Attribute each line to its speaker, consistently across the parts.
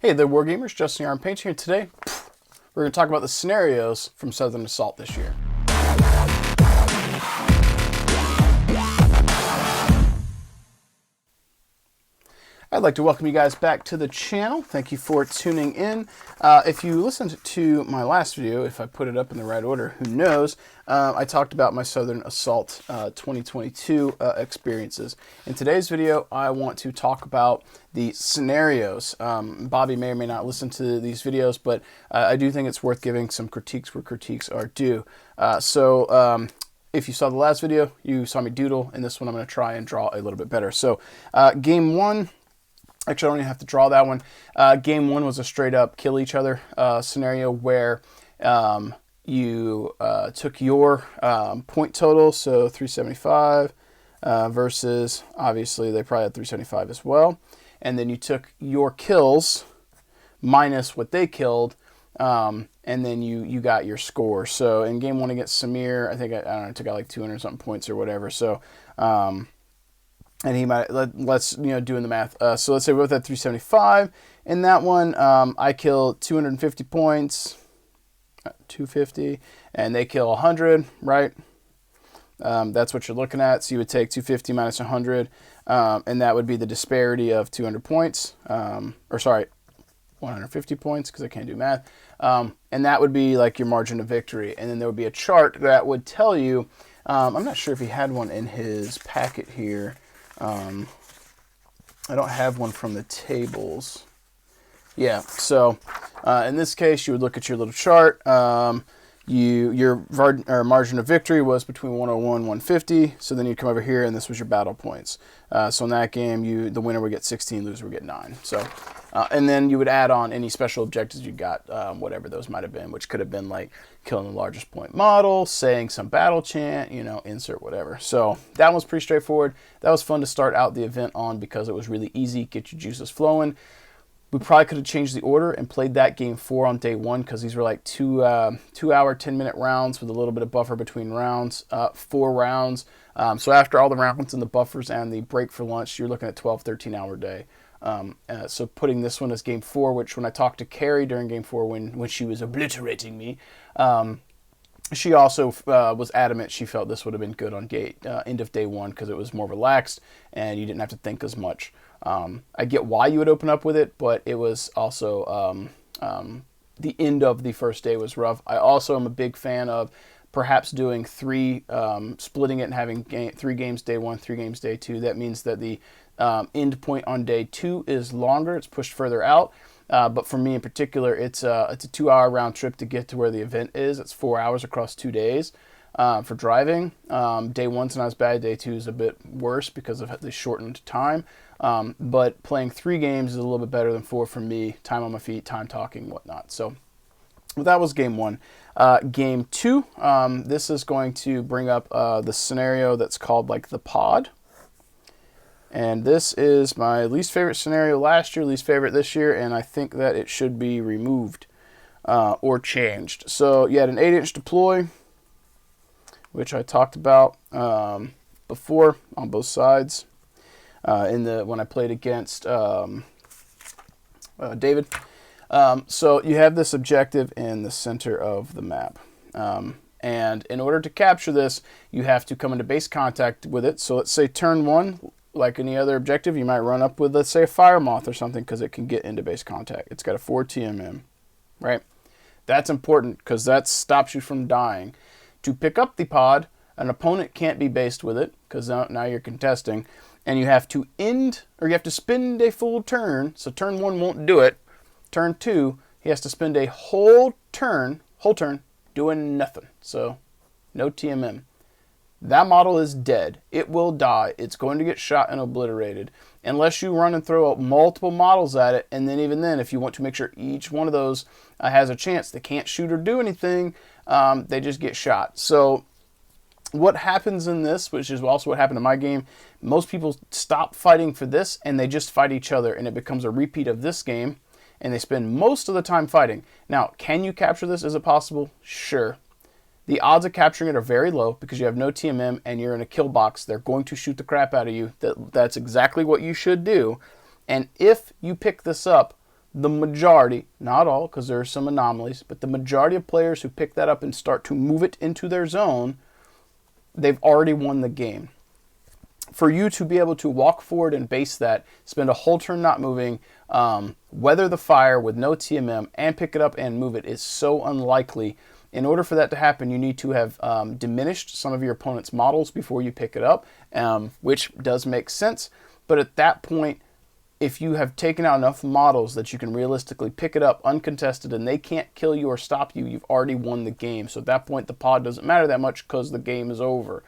Speaker 1: Hey there, Wargamers. Justin Yarn Painting here. Today, we're going to talk about the scenarios from Southern Assault this year. I'd like to welcome you guys back to the channel. Thank you for tuning in. If you listened to my last video, if I put it up in the right order, who knows, I talked about my Southern Assault 2022 experiences. In today's video, I want to talk about the scenarios. Bobby may or may not listen to these videos, but I do think it's worth giving some critiques where critiques are due. If you saw the last video, you saw me doodle. In this one, I'm going to try and draw a little bit better. So, game one. Actually, I don't even have to draw that one. Game one was a straight up kill each other scenario where you took your point total, so 375, versus, obviously, they probably had 375 as well. And then you took your kills minus what they killed, and then you got your score. So in game one against Samir, I think, I don't know, I took out like 200 something points or whatever. So, and he might, let's, doing the math. So let's say we both had 375. In that one, I kill 250 points, 250, and they kill 100, right? That's what you're looking at. So you would take 250 minus 100, and that would be the disparity of 200 points, 150 points, because I can't do math. And that would be like your margin of victory. And then there would be a chart that would tell you, I'm not sure if he had one in his packet here. I don't have one from the tables. Yeah, so in this case, you would look at your little chart. Your margin of victory was between 101 and 150. So then you come over here, and this was your battle points. So in that game, the winner would get 16, loser would get 9. So, and then you would add on any special objectives you got, whatever those might have been, which could have been like killing the largest point model, saying some battle chant, insert whatever. So that was pretty straightforward. That was fun to start out the event on because it was really easy, get your juices flowing. We probably could have changed the order and played that game 4 on day 1 because these were like 2 hour, 10-minute rounds with a little bit of buffer between rounds, 4 rounds. So after all the rounds and the buffers and the break for lunch, you're looking at 12, 13-hour day. So putting this one as game 4, which when I talked to Carrie during game 4 when she was obliterating me, she also was adamant she felt this would have been good on end of day 1 because it was more relaxed and you didn't have to think as much. I get why you would open up with it, but it was also the end of the first day was rough. I also am a big fan of perhaps doing 3, splitting it and having 3 games day 1, 3 games day 2. That means that the end point on day 2 is longer. It's pushed further out. But for me in particular, it's a 2-hour round trip to get to where the event is. It's 4 hours across 2 days for driving. Day 1's not as bad. Day 2 is a bit worse because of the shortened time. But playing 3 games is a little bit better than 4 for me. Time on my feet, time talking, whatnot. So that was game 1. Game 2, this is going to bring up the scenario that's called like the pod. And this is my least favorite scenario last year, least favorite this year, and I think that it should be removed or changed. So you had an 8-inch deploy, which I talked about before on both sides when I played against David. So you have this objective in the center of the map. And in order to capture this, you have to come into base contact with it. So let's say turn 1, like any other objective, you might run up with, let's say, a fire moth or something because it can get into base contact. It's got a 4 TMM, right? That's important because that stops you from dying. To pick up the pod, an opponent can't be based with it because now you're contesting, and you have to spend a full turn. So turn 1 won't do it. Turn 2, he has to spend a whole turn doing nothing. So no TMM. That model is dead. It will die. It's going to get shot and obliterated. Unless you run and throw multiple models at it, and then even then, if you want to make sure each one of those has a chance, they can't shoot or do anything, they just get shot. So what happens in this, which is also what happened in my game, most people stop fighting for this, and they just fight each other, and it becomes a repeat of this game, and they spend most of the time fighting. Now, can you capture this? Is it possible? Sure. The odds of capturing it are very low because you have no TMM and you're in a kill box. They're going to shoot the crap out of you. That's exactly what you should do. And if you pick this up the majority, not all, because there are some anomalies, but the majority of players who pick that up and start to move it into their zone, they've already won the game. For you to be able to walk forward and base that, spend a whole turn not moving, weather the fire with no TMM, and pick it up and move it is so unlikely. In order for that to happen, you need to have diminished some of your opponent's models before you pick it up, which does make sense. But at that point, if you have taken out enough models that you can realistically pick it up uncontested and they can't kill you or stop you, you've already won the game. So at that point, the pod doesn't matter that much because the game is over.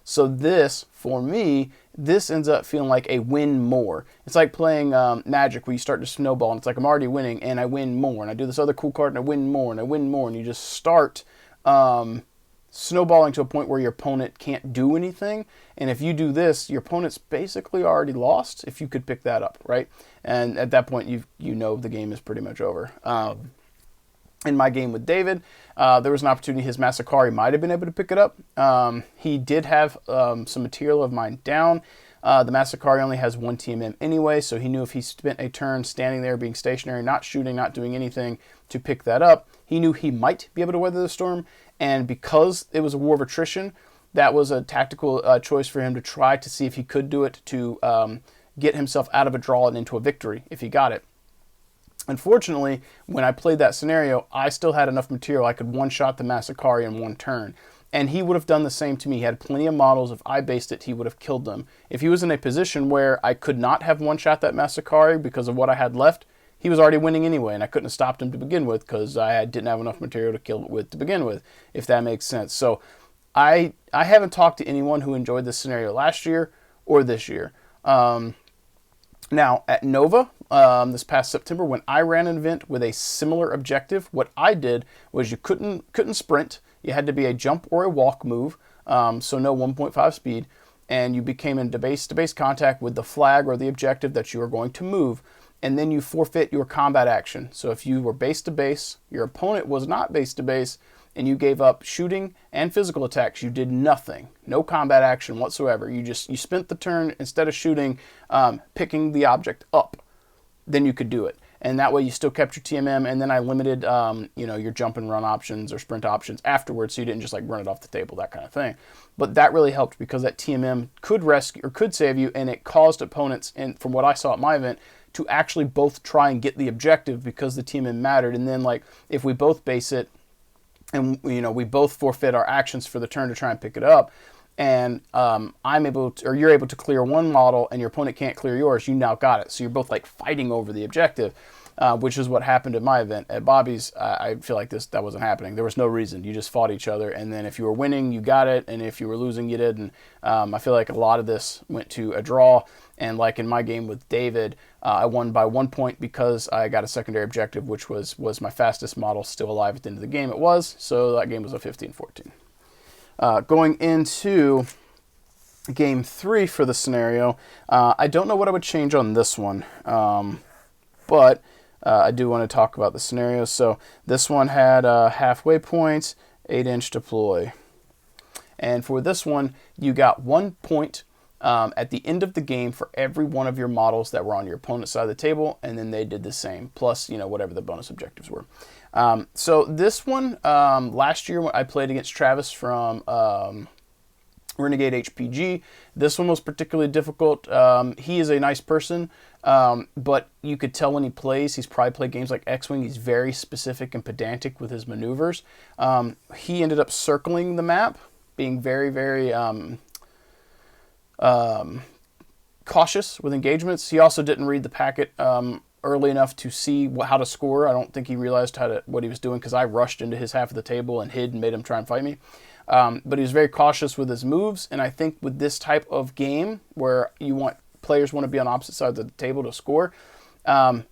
Speaker 1: So this, for me, this ends up feeling like a win more. It's like playing Magic where you start to snowball and it's like I'm already winning and I win more. And I do this other cool card and I win more and I win more. And you just start snowballing to a point where your opponent can't do anything. And if you do this, your opponent's basically already lost if you could pick that up, right? And at that point, you know the game is pretty much over. In my game with David, there was an opportunity his Masakari might have been able to pick it up. He did have some material of mine down. The Masakari only has 1 TMM anyway, so he knew if he spent a turn standing there being stationary, not shooting, not doing anything to pick that up, he knew he might be able to weather the storm. And because it was a war of attrition, that was a tactical choice for him to try to see if he could do it to get himself out of a draw and into a victory if he got it. Unfortunately, when I played that scenario, I still had enough material I could one-shot the Masakari in 1 turn. And he would have done the same to me. He had plenty of models. If I based it, he would have killed them. If he was in a position where I could not have one-shot that Masakari because of what I had left, he was already winning anyway, and I couldn't have stopped him to begin with because I didn't have enough material to kill it with to begin with, if that makes sense. So I haven't talked to anyone who enjoyed this scenario last year or this year. Now, at Nova, this past September, when I ran an event with a similar objective, what I did was you couldn't sprint. You had to be a jump or a walk move, so no 1.5 speed, and you became in base-to-base contact with the flag or the objective that you were going to move, and then you forfeit your combat action. So if you were base-to-base, your opponent was not base-to-base, and you gave up shooting and physical attacks, you did nothing. No combat action whatsoever. You spent the turn, instead of shooting, picking the object up. Then you could do it. And that way you still kept your TMM, and then I limited your jump and run options or sprint options afterwards, so you didn't just like run it off the table, that kind of thing. But that really helped because that TMM could rescue or could save you, and it caused opponents, and from what I saw at my event, to actually both try and get the objective because the TMM mattered. And then like if we both base it, and we both forfeit our actions for the turn to try and pick it up, and I'm able to, or you're able to clear one model and your opponent can't clear yours, you now got it. So you're both like fighting over the objective, which is what happened at my event. At Bobby's, I feel like that wasn't happening. There was no reason. You just fought each other, and then if you were winning, you got it, and if you were losing, you did. And I feel like a lot of this went to a draw. And like in my game with David, I won by 1 point because I got a secondary objective, which was my fastest model still alive at the end of the game. It was, so that game was a 15-14. Going into game 3 for the scenario, I don't know what I would change on this one, but I do want to talk about the scenario. So this one had halfway points, 8-inch deploy. And for this one, you got 1 point at the end of the game for every one of your models that were on your opponent's side of the table, and then they did the same, plus whatever the bonus objectives were. So this one, last year when I played against Travis from Renegade HPG, this one was particularly difficult. He is a nice person, but you could tell when he plays, he's probably played games like X-Wing. He's very specific and pedantic with his maneuvers. He ended up circling the map, being very, very cautious with engagements. He also didn't read the packet early enough to see how to score. I don't think he realized what he was doing because I rushed into his half of the table and hid and made him try and fight me. But he was very cautious with his moves, and I think with this type of game where players want to be on opposite sides of the table to score,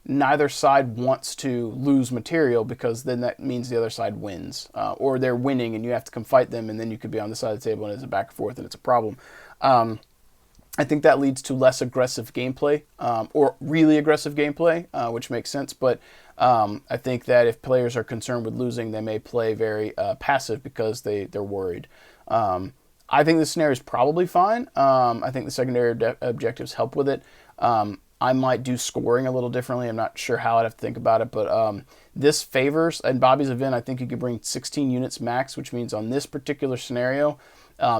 Speaker 1: neither side wants to lose material because then that means the other side wins, or they're winning and you have to come fight them, and then you could be on the side of the table and it's a back and forth and it's a problem. I think that leads to less aggressive gameplay, or really aggressive gameplay, which makes sense. But I think that if players are concerned with losing, they may play very passive because they're worried. I think this scenario is probably fine. I think the secondary objectives help with it. I might do scoring a little differently. I'm not sure how. I'd have to think about it, but this favors, in Bobby's event, I think you could bring 16 units max, which means on this particular scenario,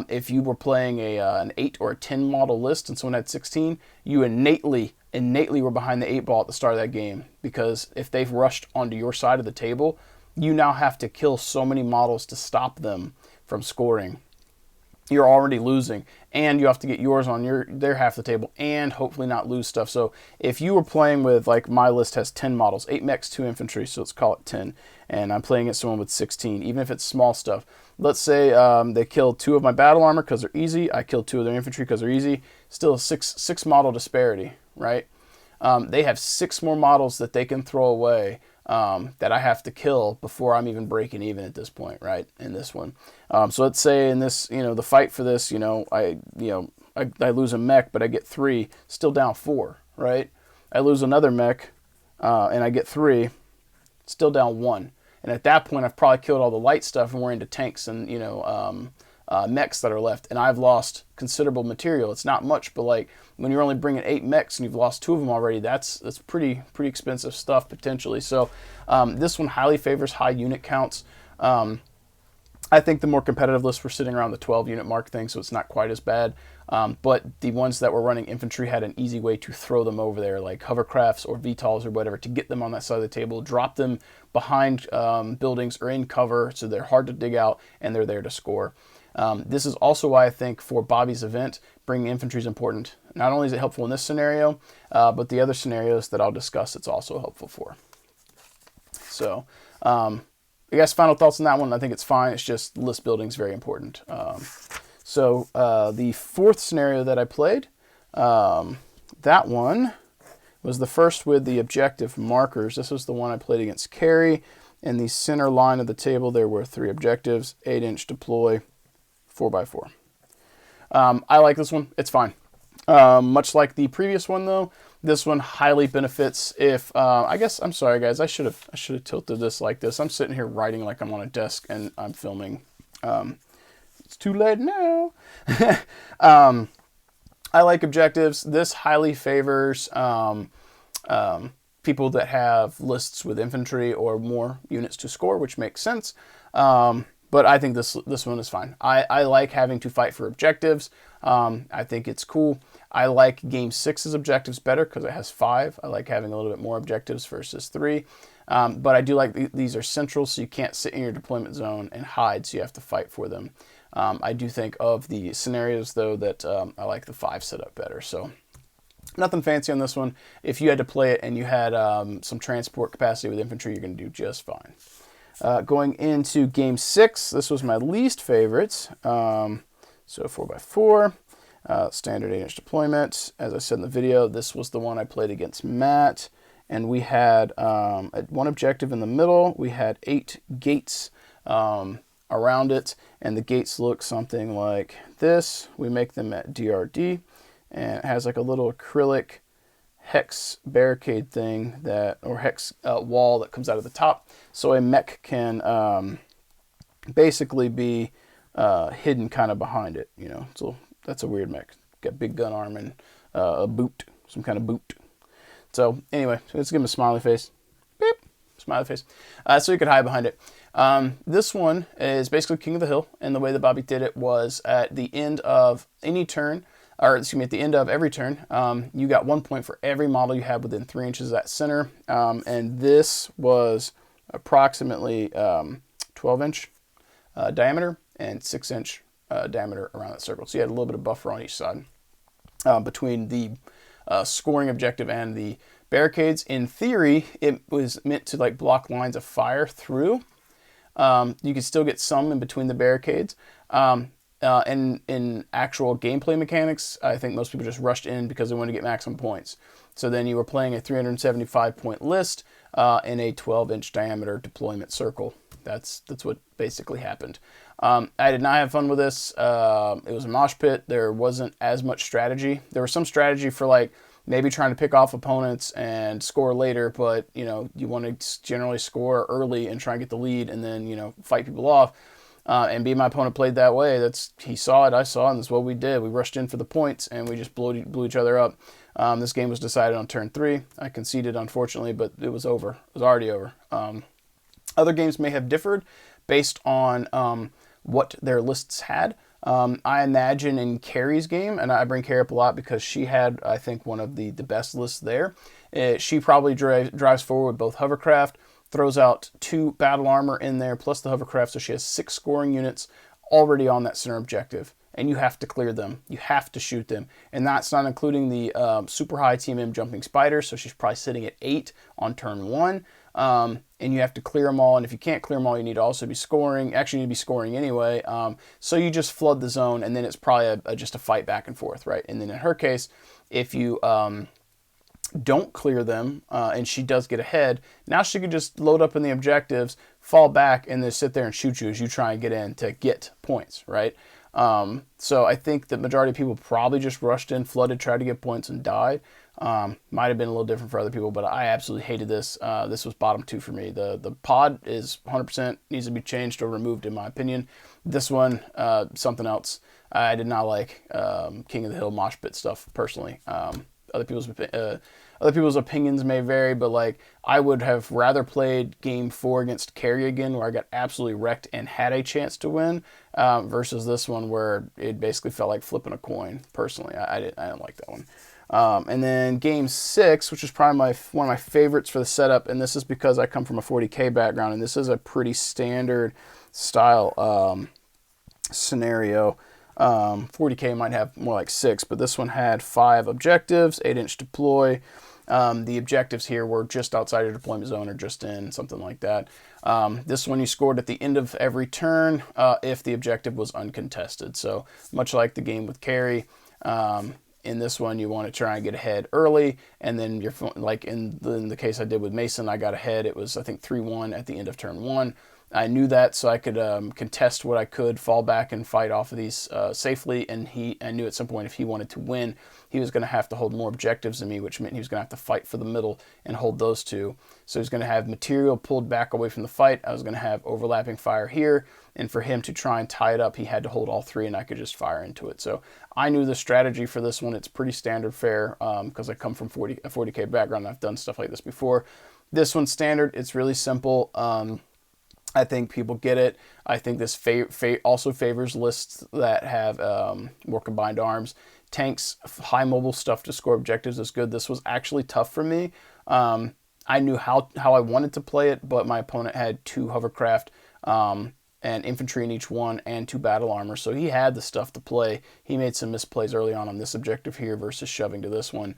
Speaker 1: if you were playing an 8 or a 10 model list and someone had 16, you innately were behind the 8 ball at the start of that game, because if they've rushed onto your side of the table, you now have to kill so many models to stop them from scoring. You're already losing, and you have to get yours on their half of the table and hopefully not lose stuff. So if you were playing with, like, my list has 10 models, 8 mechs, 2 infantry, so let's call it 10, and I'm playing against someone with 16, even if it's small stuff. Let's say they kill 2 of my battle armor because they're easy. I kill 2 of their infantry because they're easy. Still a six model disparity, right? They have 6 more models that they can throw away that I have to kill before I'm even breaking even at this point, right? In this one. So let's say in this, the fight for this, I lose a mech, but I get 3, still down 4, right? I lose another mech, and I get 3, still down 1. And at that point, I've probably killed all the light stuff, and we're into tanks and, mechs that are left, and I've lost considerable material. It's not much, but like when you're only bringing 8 mechs and you've lost 2 of them already, that's pretty expensive stuff potentially. So this one highly favors high unit counts. I think the more competitive lists were sitting around the 12 unit mark thing, so it's not quite as bad. But the ones that were running infantry had an easy way to throw them over there, like hovercrafts or VTOLs or whatever, to get them on that side of the table, drop them behind buildings or in cover, so they're hard to dig out and they're there to score. This is also why I think for Bobby's event, bringing infantry is important. Not only is it helpful in this scenario, but the other scenarios that I'll discuss, it's also helpful for. So, I guess final thoughts on that one. I think it's fine. It's just list building is very important. So the 4th scenario that I played, that one was the first with the objective markers. This was the one I played against Carrie. In the center line of the table, there were 3 objectives: 8-inch deploy, 4x4. I like this one. It's fine. Much like the previous one, though, this one highly benefits if I guess, I'm sorry guys, I should have tilted this like this. I'm sitting here writing like I'm on a desk and I'm filming. It's too late now. I like objectives. This highly favors people that have lists with infantry or more units to score, which makes sense. But I think this one is fine. I like having to fight for objectives. I think it's cool. I like Game 6's objectives better because it has 5. I like having a little bit more objectives versus 3. But I do like these are central, so you can't sit in your deployment zone and hide, so you have to fight for them. I do think of the scenarios, though, that I like the 5 setup better. So nothing fancy on this one. If you had to play it and you had some transport capacity with infantry, you're going to do just fine. Going into Game 6, this was my least favorite. So 4x4, standard 8-inch deployment. As I said in the video, this was the one I played against Matt. And we had one objective in the middle. We had 8 gates around it. And the gates look something like this. We make them at DRD. And it has like a little acrylic hex barricade thing or hex wall that comes out of the top, so a mech can basically be hidden kind of behind it. So that's a weird mech. Got big gun arm and a boot, some kind of boot. So anyway, let's give him a smiley face. Beep, smiley face. So you could hide behind it. This one is basically King of the Hill, and the way that Bobby did it was at the end of any turn, or excuse me, at the end of every turn, you got 1 point for every model you had within 3 inches of that center. And this was approximately 12-inch diameter and 6-inch diameter around that circle. So you had a little bit of buffer on each side between the scoring objective and the barricades. In theory, it was meant to like block lines of fire through. You could still get some in between the barricades. In actual gameplay mechanics, I think most people just rushed in because they wanted to get maximum points. So then you were playing a 375 point list in a 12-inch diameter deployment circle. That's what basically happened. I did not have fun with this. It was a mosh pit. There wasn't as much strategy. There was some strategy for like maybe trying to pick off opponents and score later, but you want to generally score early and try and get the lead and then fight people off. And my opponent played that way. He saw it, I saw it, and that's what we did. We rushed in for the points, and we just blew each other up. This game was decided on turn 3. I conceded, unfortunately, but it was over. It was already over. Other games may have differed based on what their lists had. I imagine in Carrie's game, and I bring Carrie up a lot because she had, I think, one of the best lists there. She probably drives forward with both hovercraft, throws out 2 battle armor in there, plus the hovercraft, so she has 6 scoring units already on that center objective. And you have to clear them. You have to shoot them. And that's not including the super high TMM jumping spider, so she's probably sitting at 8 on turn 1. And you have to clear them all, and if you can't clear them all, you need to also be scoring. Actually, you need to be scoring anyway. So you just flood the zone, and then it's probably just a fight back and forth, right? And then in her case, if you don't clear them, and she does get ahead, now she could just load up in the objectives, fall back, and then sit there and shoot you as you try and get in to get points, right? So I think the majority of people probably just rushed in, flooded, tried to get points, and died. Might have been a little different for other people, but I absolutely hated this. This was bottom 2 for me. The pod is 100% needs to be changed or removed, in my opinion. This one, something else. I did not like King of the Hill mosh pit stuff personally. Other people's opinions may vary, but like I would have rather played game 4 against Carrie again, where I got absolutely wrecked and had a chance to win, versus this one where it basically felt like flipping a coin. Personally, I didn't like that one. And then game 6, which is probably one of my favorites for the setup, and this is because I come from a 40K background, and this is a pretty standard style scenario. 40K might have more like 6, but this one had 5 objectives, 8-inch deploy. The objectives here were just outside your deployment zone or just in, something like that. This one you scored at the end of every turn if the objective was uncontested. So much like the game with Carrie, in this one you want to try and get ahead early, and then you're like in the case I did with Mason, I got ahead. It was, I think, 3-1 at the end of turn 1. I knew that, so I could contest what I could, fall back and fight off of these safely, and I knew at some point if he wanted to win, he was going to have to hold more objectives than me, which meant he was going to have to fight for the middle and hold those 2. So he's going to have material pulled back away from the fight. I was going to have overlapping fire here, and for him to try and tie it up, he had to hold all 3, and I could just fire into it. So I knew the strategy for this one. It's pretty standard fare because I come from a 40K background, and I've done stuff like this before. This one's standard. It's really simple. I think people get it. I think this also favors lists that have more combined arms. Tanks, high mobile stuff to score objectives is good. This was actually tough for me. I knew how I wanted to play it, but my opponent had 2 hovercraft and infantry in each one and 2 battle armor, so he had the stuff to play. He made some misplays early on this objective here versus shoving to this one,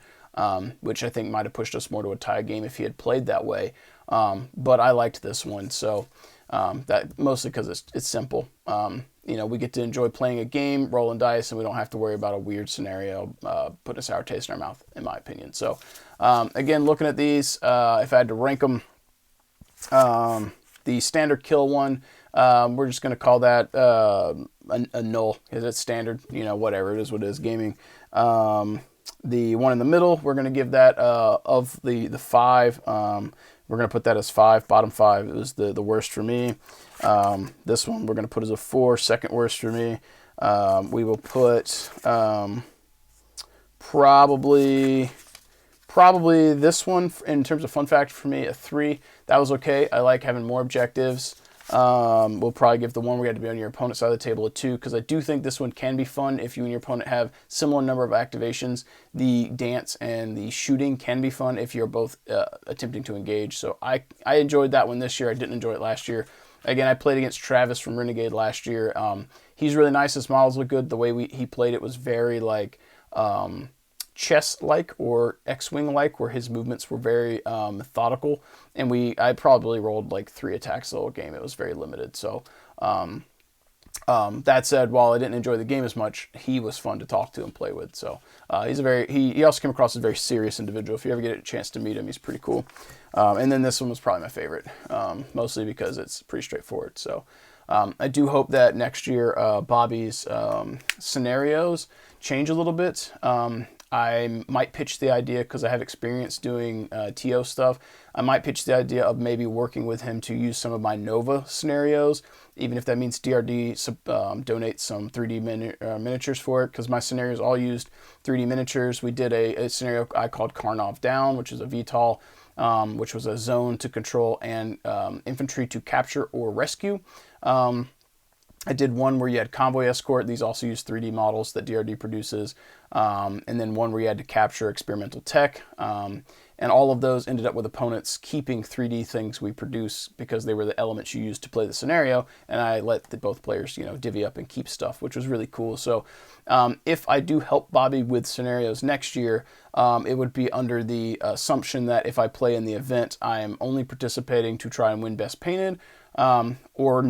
Speaker 1: which I think might have pushed us more to a tie game if he had played that way. But I liked this one, so that mostly because it's simple. We get to enjoy playing a game, rolling dice, and we don't have to worry about a weird scenario putting a sour taste in our mouth, in my opinion. So again, looking at these, if I had to rank them, the standard kill one, we're just going to call that a null because it's standard, whatever it is, what it is, gaming. The one in the middle, we're going to give that of the 5. We're going to put that as 5. Bottom 5 is the worst for me. This one we're going to put as a 4. Second worst for me. We will put probably this one, in terms of fun factor for me, a 3. That was okay. I like having more objectives. We'll probably give the one we had to be on your opponent's side of the table a 2, because I do think this one can be fun if you and your opponent have similar number of activations. The dance and the shooting can be fun if you're both attempting to engage. So I enjoyed that one this year. I didn't enjoy it last year. Again, I played against Travis from Renegade last year. He's really nice. His models look good. The way he played it was very like chess-like or X-Wing-like, where his movements were very methodical, and I probably rolled like 3 attacks the whole game. It was very limited. So that said, while I didn't enjoy the game as much, he was fun to talk to and play with. So he also came across as a very serious individual. If you ever get a chance to meet him, he's pretty cool. And then this one was probably my favorite, mostly because it's pretty straightforward. So I do hope that next year Bobby's scenarios change a little bit. I might pitch the idea, because I have experience doing TO stuff, I might pitch the idea of maybe working with him to use some of my Nova scenarios, even if that means DRD donate some 3D miniatures for it, because my scenarios all used 3D miniatures. We did a scenario I called Karnov Down, which is a VTOL, which was a zone to control and infantry to capture or rescue. I did one where you had convoy escort. These also use 3D models that DRD produces. And then one where you had to capture experimental tech. And all of those ended up with opponents keeping 3D things we produce, because they were the elements you used to play the scenario. And I let both players, divvy up and keep stuff, which was really cool. So if I do help Bobby with scenarios next year, it would be under the assumption that if I play in the event, I am only participating to try and win Best Painted, or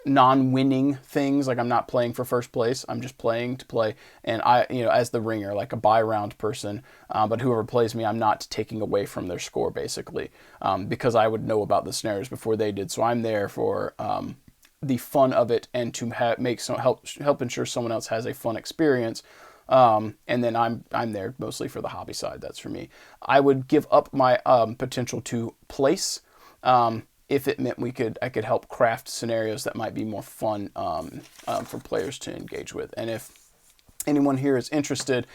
Speaker 1: non-winning things. Like, I'm not playing for first place, I'm just playing to play, and I, as the ringer, like a buy round person, but whoever plays me, I'm not taking away from their score, basically, because I would know about the scenarios before they did. So I'm there for the fun of it, and to help ensure someone else has a fun experience. And then I'm there mostly for the hobby side. That's for me. I would give up my potential to place, if it meant I could help craft scenarios that might be more fun for players to engage with. And if anyone here is interested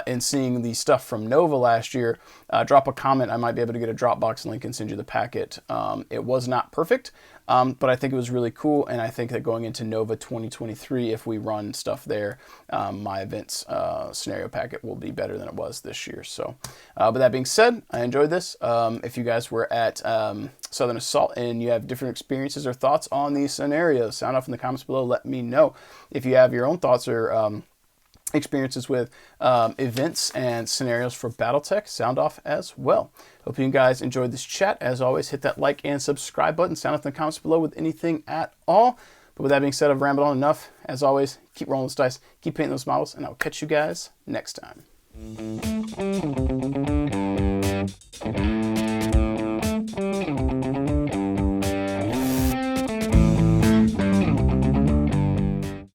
Speaker 1: in seeing the stuff from Nova last year, drop a comment. I might be able to get a Dropbox link and send you the packet. It was not perfect, but I think it was really cool, and I think that going into Nova 2023, if we run stuff there, my events scenario packet will be better than it was this year. So, but that being said, I enjoyed this. If you guys were at Southern Assault and you have different experiences or thoughts on these scenarios, sound off in the comments below. Let me know. If you have your own thoughts or experiences with events and scenarios for Battletech, sound off as well. Hope you guys enjoyed this chat. As always, hit that like and subscribe button. Sound off in the comments below with anything at all. But with that being said, I've rambled on enough. As always, keep rolling those dice, keep painting those models, and I'll catch you guys next time.